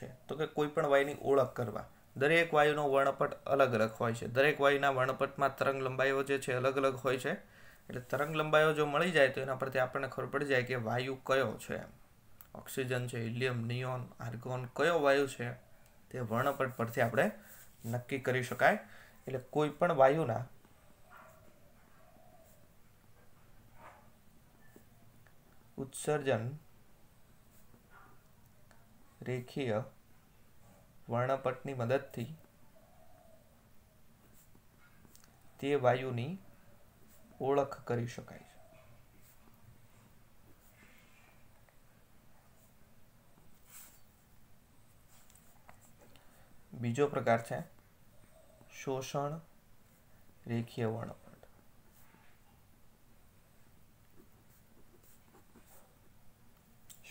છે? તો કે કોઈ પણ વાયુની ઓળખ કરવા. દરેક વાયુનો વર્ણપટ અલગ અલગ હોય છે. દરેક વાયુના વર્ણપટમાં તરંગ લંબાઈઓ જે છે અલગ અલગ હોય છે. એટલે તરંગ લંબાઈઓ જો મળી જાય તો એના પરથી આપણને ખબર પડી જાય કે વાયુ કયો છે. ઓક્સિજન છે, હિલિયમ, નિયોન, આર્ગોન કયો વાયુ છે તે વર્ણપટ પરથી આપણે નક્કી કરી શકાય. એટલે કોઈ પણ વાયુના ઉત્સર્જન રેખીય વર્ણપટની મદદથી તે વાયુની ઓળખ કરી શકાય છે. બીજો પ્રકાર છે શોષણ રેખીય વર્ણપટ.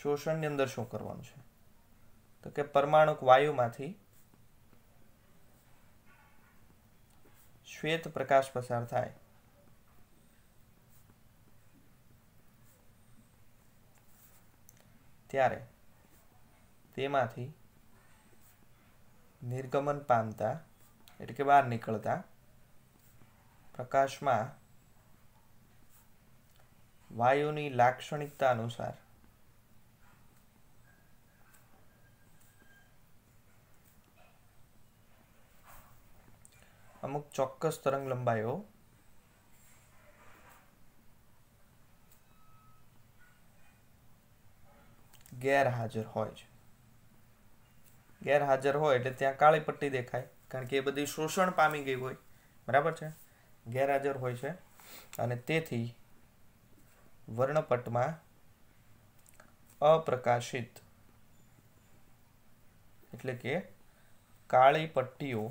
શોષણની અંદર શું કરવાનું છે? તો કે પરમાણુક વાયુમાંથી શ્વેત પ્રકાશ પસાર થાય ત્યારે તેમાંથી નિર્ગમન પામતા એટલે કે બહાર નીકળતા પ્રકાશમાં વાયુની લાક્ષણિકતા અનુસાર અમુક ચોક્કસ તરંગ લંબાઈઓ ગેરહાજર હોય છે. ગેરહાજર હોય એટલે ત્યાં કાળી પટ્ટી દેખાય, કારણ કે એ બધી શોષણ પામી ગઈ હોય. બરાબર છે? ગેરહાજર હોય છે અને તેથી વર્ણપટમાં અપ્રકાશિત એટલે કે કાળી પટ્ટીઓ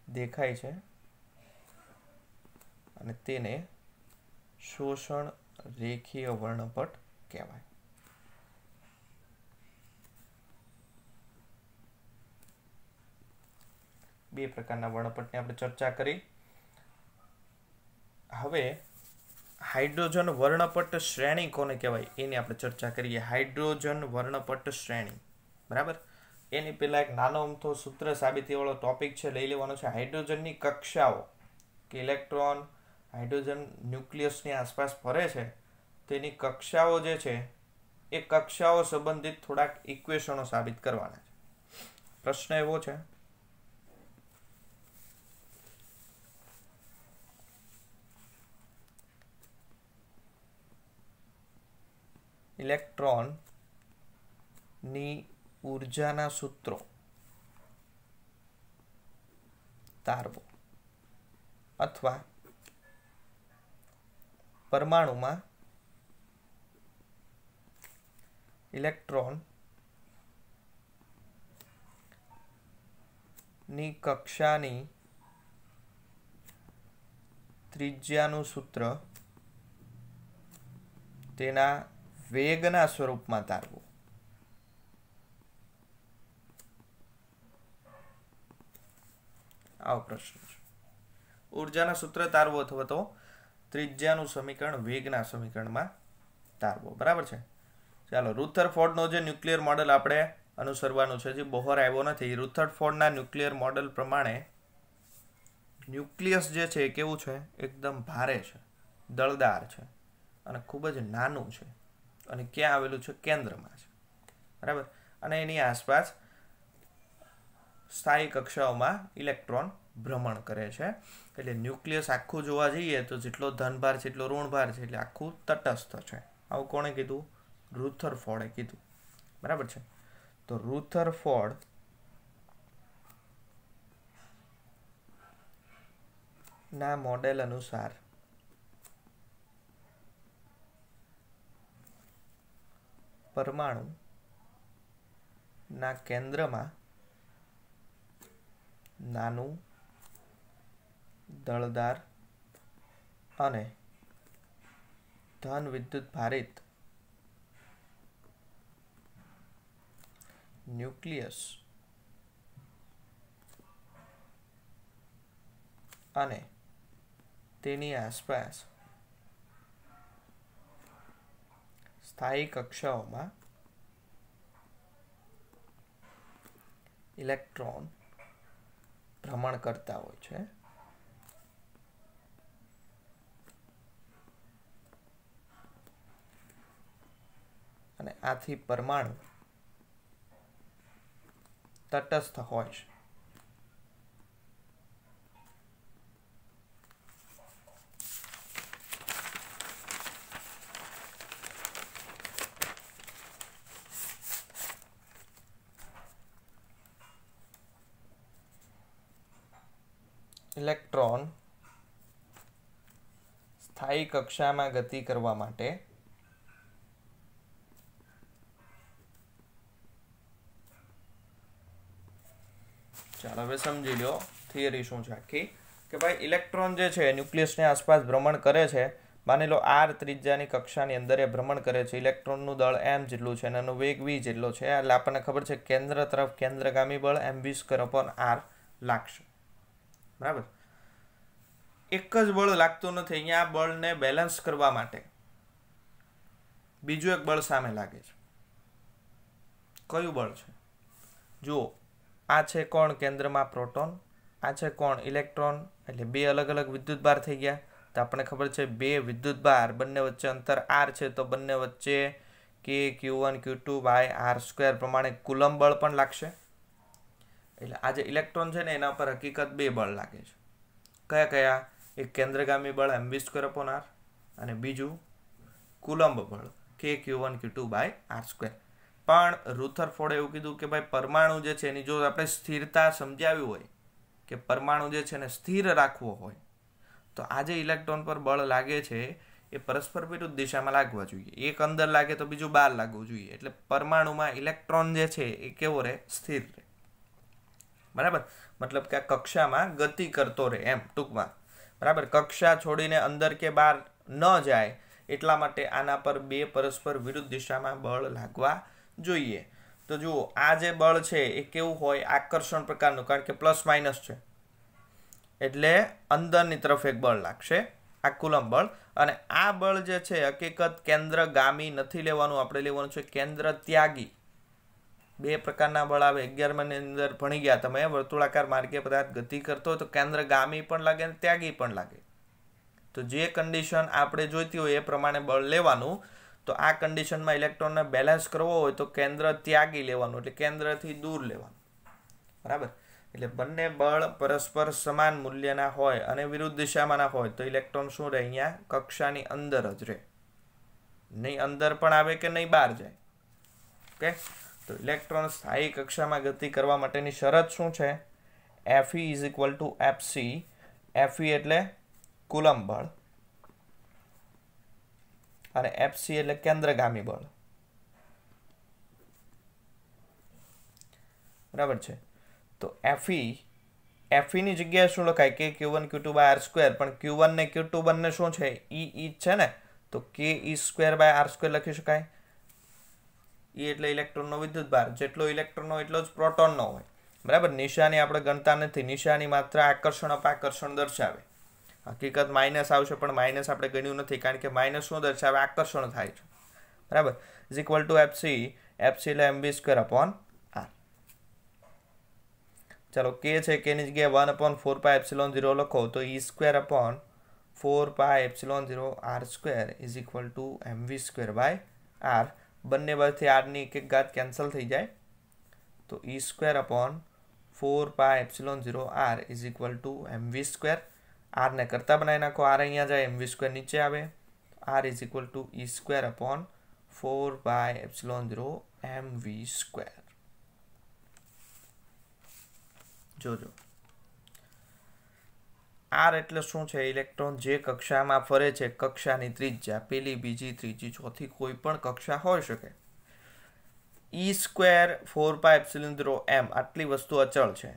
દેખાય છે અને તેને શોષણ રેખીય વર્ણપટ કહેવાય. બે પ્રકારના વર્ણપટની આપણે ચર્ચા કરી. હવે હાઇડ્રોજન વર્ણપટ શ્રેણી કોને કહેવાય એની આપણે ચર્ચા કરીએ. હાઇડ્રોજન વર્ણપટ શ્રેણી. બરાબર? એની પહેલા એક નાનો અમથો સૂત્ર સાબિતીવાળો ટોપિક છે, લઈ લેવાનો છે. હાઇડ્રોજનની કક્ષાઓ કે ઇલેક્ટ્રોન હાઇડ્રોજન ન્યુક્લિયસની આસપાસ ફરે છે તેની કક્ષાઓ જે છે એ કક્ષાઓ સંબંધિત થોડાક ઇક્વેશનો સાબિત કરવાના છે. પ્રશ્ન એવો છે ઇલેક્ટ્રોનની ઉર્જાના સૂત્રો તારવો અથવા પરમાણુમાં ઇલેક્ટ્રોન ની કક્ષાની ત્રિજ્યાનું સૂત્ર તેના વેગના સ્વરૂપમાં તારવું. આવો પ્રશ્ન છે. ઉર્જાના સૂત્ર તારવો અથવા તો ત્રિજ્યાનું સમીકરણ વેગના સમીકરણમાં તારવો. બરાબર છે? ચાલો, રુથરફોર્ડનો જે ન્યુક્લિયર મોડેલ આપણે અનુસરવાનું છે, જે બોહર આવ્યો નથી. રુથરફોર્ડના ન્યુક્લિયર મોડેલ પ્રમાણે ન્યુક્લિયસ જે છે એ કેવું છે? એકદમ ભારે છે, દળદાર છે અને ખૂબ જ નાનું છે. અને ક્યાં આવેલું છે? કેન્દ્રમાં છે. બરાબર? અને એની આસપાસ સ્થાયી કક્ષાઓમાં ઇલેક્ટ્રોન ભ્રમણ કરે છે. એટલે ન્યુક્લિયસ આખું જોવા જઈએ તો જેટલો ધનભાર છે એટલો ઋણભાર છે, એટલે આખું તટસ્થ છે. આવું કોણે કીધું? રુથરફોર્ડે કીધું. બરાબર છે? તો રુથરફોર્ડ ના મોડેલ અનુસાર પરમાણુ ના કેન્દ્રમાં નાનું, દળદાર અને ધન વિદ્યુત ભારિત ન્યુક્લિયસ અને તેની આસપાસ સ્થાયી કક્ષાઓમાં ઇલેક્ટ્રોન ભ્રમણ કરતા હોય છે અને આથી પરમાણુ તટસ્થ હોય છે. ઇલેક્ટ્રોન સ્થાયી કક્ષામાં ગતિ કરવા માટે ચાલો હવે સમજી લો થિયરી શું છે આખી કે ભાઈ ઇલેક્ટ્રોન જે છે ન્યુક્લિયસની આસપાસ ભ્રમણ કરે છે. માની લો r ત્રિજ્યાની કક્ષાની અંદર એ ભ્રમણ કરે છે. ઇલેક્ટ્રોનનું દળ m જેટલું છે અને એનો વેગ v જેટલો છે. એટલે આપણને ખબર છે કેન્દ્ર તરફ કેન્દ્રગામી બળ mv²/r લાગશે. બરાબર. એક જ બળ લાગતું નથી. અહીંયા બળને બેલેન્સ કરવા માટે બીજું એક બળ સામે લાગે છે. કયું બળ છે? જુઓ, આ છે કોણ? કેન્દ્રમાં પ્રોટોન. આ છે કોણ? ઇલેક્ટ્રોન. એટલે બે અલગ અલગ વિદ્યુતભાર થઈ ગયા. તો આપણને ખબર છે બે વિદ્યુતભાર, બંને વચ્ચે અંતર r છે, તો બંને વચ્ચે k q1 q2/r² પ્રમાણે કુલમ્બ બળ પણ લાગશે. એટલે આ જે ઇલેક્ટ્રોન છે ને એના પર હકીકત બે બળ લાગે છે. કયા કયા? એક કેન્દ્રગામી બળ mv²/r અને બીજું કુલમ્બ બળ k q1 q2/r². પણ રુથરફોર્ડે એવું કીધું કે ભાઈ પરમાણુ જે છે એની જો આપણે સ્થિરતા સમજાવી હોય કે પરમાણુ જે છે એને સ્થિર રાખવો હોય તો આ જે ઇલેક્ટ્રોન પર બળ લાગે છે એ પરસ્પર વિરુદ્ધ દિશામાં લાગવા જોઈએ. એક અંદર લાગે તો બીજું બહાર લાગવું જોઈએ. એટલે પરમાણુમાં ઇલેક્ટ્રોન જે છે એ કેવો રહે? સ્થિર રહે. બરાબર. મતલબ કે આ કક્ષામાં ગતિ કરતો રહે એમ ટૂંકમાં. બરાબર. કક્ષા છોડીને અંદર કે બહાર ન જાય એટલા માટે આના પર બે પરસ્પર વિરુદ્ધ દિશામાં બળ લાગવા જોઈએ. તો જુઓ, આ જે બળ છે એ કેવું હોય? આકર્ષણ પ્રકારનું, કારણ કે પ્લસ માઇનસ છે એટલે અંદરની તરફ એક બળ લાગશે, આ કુલમ્બ બળ. અને આ બળ જે છે હકીકત કેન્દ્રગામી નથી લેવાનું, આપણે લેવાનું છે કેન્દ્ર ત્યાગી. બે પ્રકારના બળ આવે. 11માની અંદર ભણી ગયા તમે, વર્તુળાકાર માર્ગીય પદાર્થ ગતિ કરતો હોય તો કેન્દ્રગામી પણ લાગે અને ત્યાગી પણ લાગે. તો જે કન્ડિશન આપણે જોઈતી હોય એ પ્રમાણે બળ લેવાનું. તો આ કન્ડિશનમાં ઇલેક્ટ્રોનને બેલેન્સ કરવો હોય તો કેન્દ્ર ત્યાગી લેવાનું, એટલે કેન્દ્રથી દૂર લેવાનું. બરાબર. એટલે બંને બળ પરસ્પર સમાન મૂલ્યના હોય અને વિરુદ્ધ દિશામાંના હોય તો ઇલેક્ટ્રોન શું રહે? અહીંયા કક્ષાની અંદર જ રહે, નહીં અંદર પણ આવે કે નહીં બહાર જાય. ઓકે. તો ઇલેક્ટ્રોન સ્થાયી કક્ષામાં ગતિ કરવા માટેની શરત શું છે? Fe = Fc. Fe એટલે કુલમ્બ બળ અને Fc એટલે કેન્દ્રગામી બળ. બરાબર છે. તો Fe ની જગ્યાએ શું લખાય? k q1 q2/r². પણ q1 ને q2 બંને શું છે? E છે ને, તો k e²/r² લખી શકાય. E એટલે ઇલેક્ટ્રોનનો વિદ્યુતભાર. જેટલો ઇલેક્ટ્રોન હોય એટલો જ પ્રોટોનનો હોય. બરાબર. નિશાની આપણે ગણતા નથી. નિશાની માત્ર આકર્ષણ અપાકર્ષણ દર્શાવે. હકીકત માઇનસ આવશે પણ માઇનસ આપણે ગણ્યું નથી, કારણ કે માઇનસ શું દર્શાવે? આકર્ષણ થાય છે. બરાબર. = Fc એટલે mv²/r. ચાલો, k છે, k ની જગ્યાએ 1/4πε0 લખો તો e²/4πε0r² = mv²/r. બંને બાજુથી r ની એક ઘાત કેન્સલ થઈ જાય તો e²/4πε0r = mv². r ને કરતા બનાવી નાખો. r અહીંયા જાય, mv² નીચે આવે. r = e²/4πε0 mv². જોજો, r એટલે શું છે? ઇલેક્ટ્રોન જે કક્ષામાં ફરે છે, કક્ષાની ત્રિજ્યા, પેલી, બીજી, ત્રીજી, ચોથી, કોઈ પણ કક્ષા હોઈ શકે. e²/4πε0m આટલી વસ્તુ અચળ છે.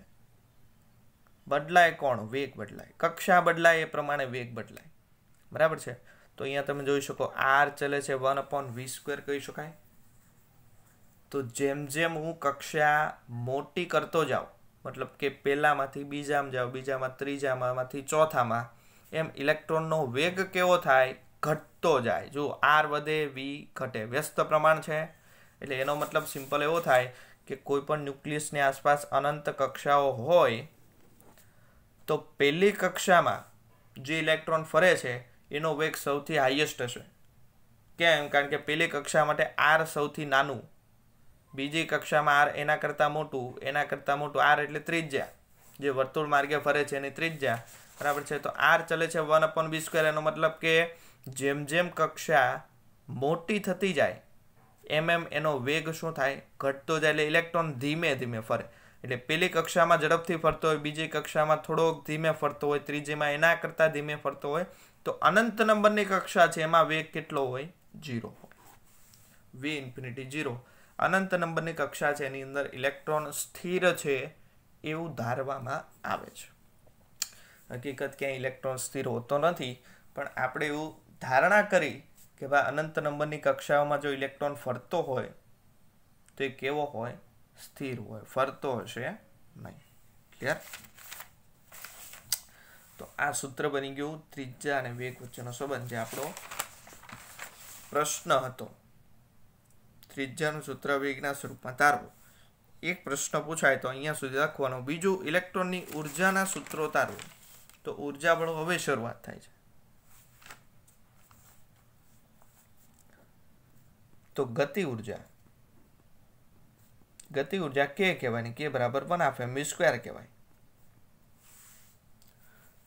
બદલાય કોણ? વેગ બદલાય. કક્ષા બદલાય એ પ્રમાણે વેગ બદલાય. બરાબર છે. તો અહીંયા તમે જોઈ શકો r ચલે છે 1/v² કહી શકાય. તો જેમ જેમ હું કક્ષા મોટી કરતો જાઉં, મતલબ કે પહેલામાંથી બીજામાં જાઓ, બીજામાં ત્રીજામાંથી ચોથામાં, એમ ઇલેક્ટ્રોનનો વેગ કેવો થાય? ઘટતો જાય. જો r વધે v ઘટે, વ્યસ્ત પ્રમાણ છે. એટલે એનો મતલબ સિમ્પલ એવો થાય કે કોઈ પણ ન્યુક્લિયસની આસપાસ અનંત કક્ષાઓ હોય તો પહેલી કક્ષામાં જે ઇલેક્ટ્રોન ફરે છે એનો વેગ સૌથી હાઈએસ્ટ હશે. કેમ? કારણ કે પહેલી કક્ષા માટે આર સૌથી નાનું, બીજી કક્ષામાં આર એના કરતાં મોટું, આર એટલે ત્રિજ્યા, જે વર્તુળ માર્ગે ફરે છે એની ત્રિજ્યા, બરાબર છે. તો આર ચલે છે 1/b². એનો મતલબ કે જેમ જેમ કક્ષા મોટી થતી જાય એમ એનો વેગ શું થાય? ઘટતો જાય. એટલે ઇલેક્ટ્રોન ધીમે ધીમે ફરે. એટલે પહેલી કક્ષામાં ઝડપથી ફરતો હોય, બીજી કક્ષામાં થોડોક ધીમે ફરતો હોય, ત્રીજીમાં એના કરતાં ધીમે ફરતો હોય. તો અનંત નંબરની કક્ષા છે એમાં વેગ કેટલો હોય? 0 હોય. v infinity 0. અનંત નંબરની કક્ષા છે એની અંદર ઇલેક્ટ્રોન સ્થિર છે એવું ધારવામાં આવે છે. હકીકત ક્યાંય ઇલેક્ટ્રોન સ્થિર હોતો નથી, પણ આપણે એવું ધારણા કરી કે ભાઈ અનંત નંબરની કક્ષાઓમાં જો ઇલેક્ટ્રોન ફરતો હોય તો એ કેવો હોય? સ્થિર હોય, ફરતો હશે નહીં. ક્લિયર? તો આ સૂત્ર બની ગયું ત્રિજ્યા અને વેગ વચ્ચેનો સંબંધ, જે આપણો પ્રશ્ન હતો. ત્રિજ્યાનું સૂત્ર વેગના સ્વરૂપમાં તારવું. એક પ્રશ્ન પૂછાય તો અહીંયા સુધી લખવાનો. બીજું, ઇલેક્ટ્રોનની ઉર્જાના સૂત્રો તારવું. તો ઉર્જા બળ હવે શરૂઆત થાય છે. તો ગતિ ઉર્જા કે કહેવાય, કે બરાબર 1/2 mv² કહેવાય.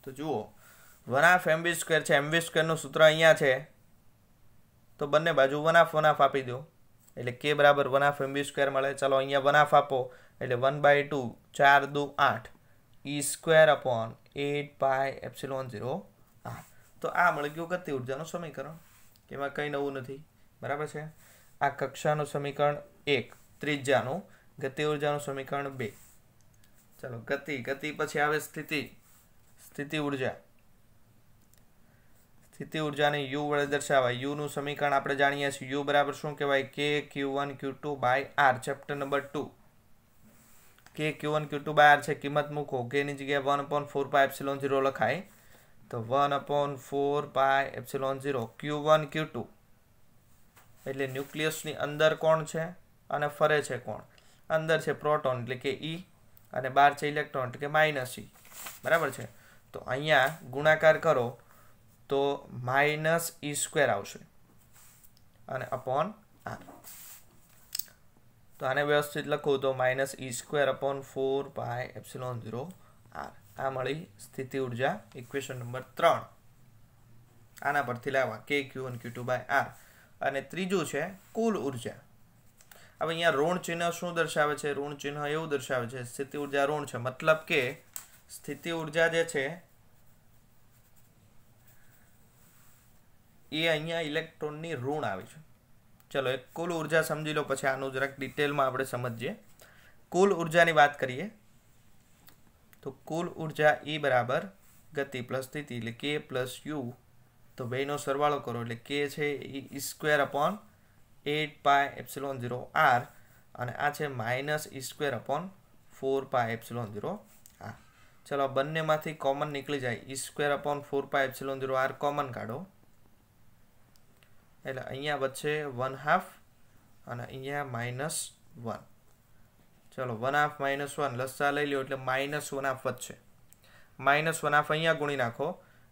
તો જુઓ 1/2 mv² છે, mv² નું સૂત્ર અહીંયા છે, તો બંને બાજુ 1/2 આપી દો એટલે કે બરાબર 1/2 mv² મળે. ચલો અહીંયા 1/2 આપો એટલે 1/2 4 દુ 8 e²/8πε0r. તો આ મળી ગયું ગતિ ઉર્જાનું સમીકરણ. એમાં કંઈ નવું નથી, બરાબર છે. આ કક્ષાનું સમીકરણ 1, ત્રિજ્યાનું. ગતિ ઉર્જાનું સમીકરણ 2. ચલો ગતિ પછી આવે સ્થિતિ ઉર્જા. સ્થિતિ ઉર્જાને u વડે દર્શાવાય. u નું સમીકરણ આપણે જાણીએ છીએ. u બરાબર શું કહેવાય? k q1 q2/r. Chapter number 2. k q1 q2/r છે. કિંમત મૂકો. k ની જગ્યાએ 1/4πε0 લખાય. તો 1/4πε0 q1 q2 એટલે ન્યુક્લિયસની અંદર કોણ છે અને ફરે છે કોણ? અંદર છે પ્રોટોન એટલે કે E, અને બહાર છે ઇલેક્ટ્રોન એટલે કે -E. બરાબર છે. તો અહીંયા ગુણાકાર કરો તો -e² આવશે અને અપોન r. તો આને વ્યવસ્થિત લખું તો -e²/4πε0r. આ મળી સ્થિતિ ઉર્જા, ઇક્વેશન નંબર 3. આના પરથી લાવવા k q1 q2/r. અને ત્રીજું છે કુલ ઉર્જા. હવે અહીંયા ઋણ ચિહ્ન શું દર્શાવે છે? ઋણ ચિહ્ન એવું દર્શાવે છે સ્થિતિ ઉર્જા ઋણ છે, મતલબ કે સ્થિતિ ઉર્જા જે છે એ અહીંયા ઇલેક્ટ્રોનની ઋણ આવી છે. ચલો એક કુલ ઉર્જા સમજી લો, પછી આનું જરાક ડિટેલમાં આપણે સમજીએ. કુલ ઉર્જાની વાત કરીએ તો કુલ ઉર્જા E બરાબર ગતિ પ્લસ સ્થિતિ એટલે k પ્લસ u. તો બેનો સરવાળો કરો એટલે k છે e²/8πε0r અને આ છે -e²/4πε0r. ચલો બંનેમાંથી કોમન નીકળી જાય. e²/4πε0r કોમન કાઢો એટલે અહીંયા વચ્ચે 1/2 અને અહીંયા -1. ચલો 1/2 -1 લસા લઈ લો એટલે -1/2 વધશે. -1/2 અહીંયા ગુણી નાખો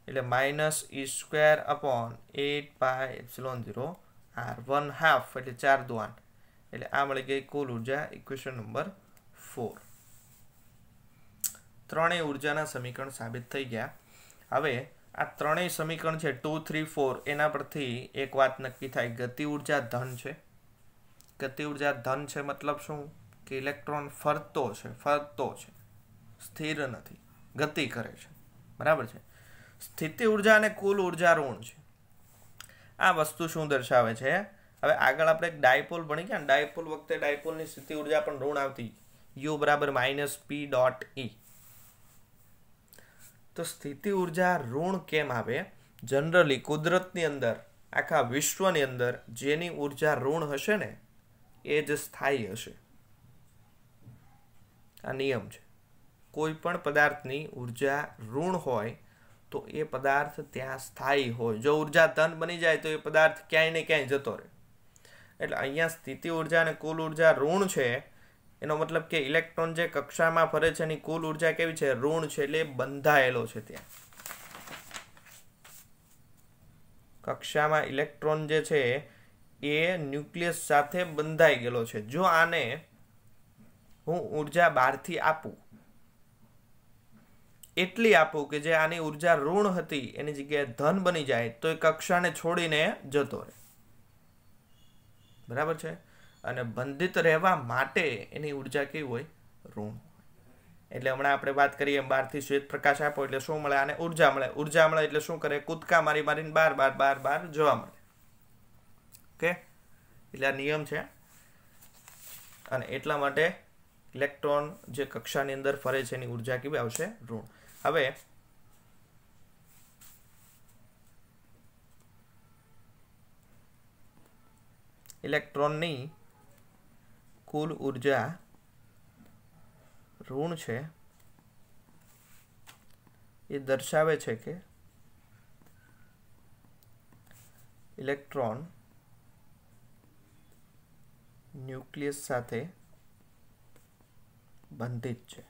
એટલે -e²/8πε0r. 1/2 એટલે 4 દુ 8 એટલે આ મળી ગઈ કુલ ઉર્જા, ઇક્વેશન નંબર 4. ત્રણેય ઉર્જાના સમીકરણ સાબિત થઈ ગયા. હવે આ ત્રણેય સમીકરણ છે 2, 3, 4, એના પરથી એક વાત નક્કી થાય, ગતિ ઉર્જા ધન છે. ગતિ ઉર્જા ધન છે મતલબ શું? કે ઇલેક્ટ્રોન ફરતો છે, સ્થિર નથી, ગતિ કરે છે. બરાબર છે. સ્થિતિ ઉર્જા અને કુલ ઉર્જા ઋણ છે. આ વસ્તુ શું દર્શાવે છે? હવે આગળ આપણે એક ડાયપોલ ભણી ગયા. ડાયપોલ વખતે ડાયપોલની સ્થિતિ ઉર્જા પણ ઋણ આવતી, u બરાબર -p.e. તો સ્થિતિ ઉર્જા ઋણ કેમ આવે? જનરલી કુદરતની અંદર, આખા વિશ્વની અંદર જેની ઉર્જા ઋણ હશે ને એ જ સ્થાયી હશે. આ નિયમ છે. કોઈ પણ પદાર્થની ઉર્જા ઋણ હોય તો એ પદાર્થ ત્યાં સ્થાયી હોય. જો ઉર્જા ધન બની જાય તો એ પદાર્થ ક્યાંય ને ક્યાંય જતો રહે. એટલે અહીંયા સ્થિતિ ઉર્જા અને કુલ ઉર્જા ઋણ છે એનો મતલબ કે ઇલેક્ટ્રોન જે કક્ષામાં ફરે છે એની કુલ ઉર્જા કેવી છે? ઋણ છે, એટલે બંધાયેલો છે. ત્યાં કક્ષામાં ઇલેક્ટ્રોન જે છે એ ન્યુક્લિયસ સાથે બંધાઈ ગયેલો છે. જો આને હું ઉર્જા બહારથી આપું, એટલી આપું કે જે આની ઉર્જા ઋણ હતી એની જગ્યાએ ધન બની જાય, તો એ કક્ષાને છોડીને જતો રહે. બરાબર છે. અને બંધિત રહેવા માટે એની ઉર્જા કેવી હોય? ઋણ. એટલે હમણાં આપણે વાત કરીએ એમ બહારથી શ્વેત પ્રકાશ આપો એટલે શું મળે? આને ઉર્જા મળે. ઉર્જા મળે એટલે શું કરે? કૂદકા મારીને બાર જવા મળે. ઓકે, એટલે આ નિયમ છે. અને એટલા માટે ઇલેક્ટ્રોન જે કક્ષાની અંદર ફરે છે એની ઉર્જા કેવી આવશે? ઋણ. હવે ઇલેક્ટ્રોનની કુલ ઉર્જા ઋણ છે એ દર્શાવે છે કે ઇલેક્ટ્રોન ન્યુક્લિયસ સાથે બંધિત છે.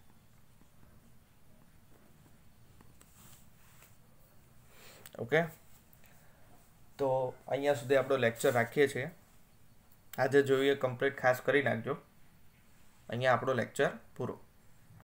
ઓકે, તો અહીંયા સુધી આપણો લેક્ચર રાખીએ છીએ. આજે જોઈએ કમ્પ્લીટ ખાસ કરી નાખજો. અહીંયા આપણો લેક્ચર પૂરો.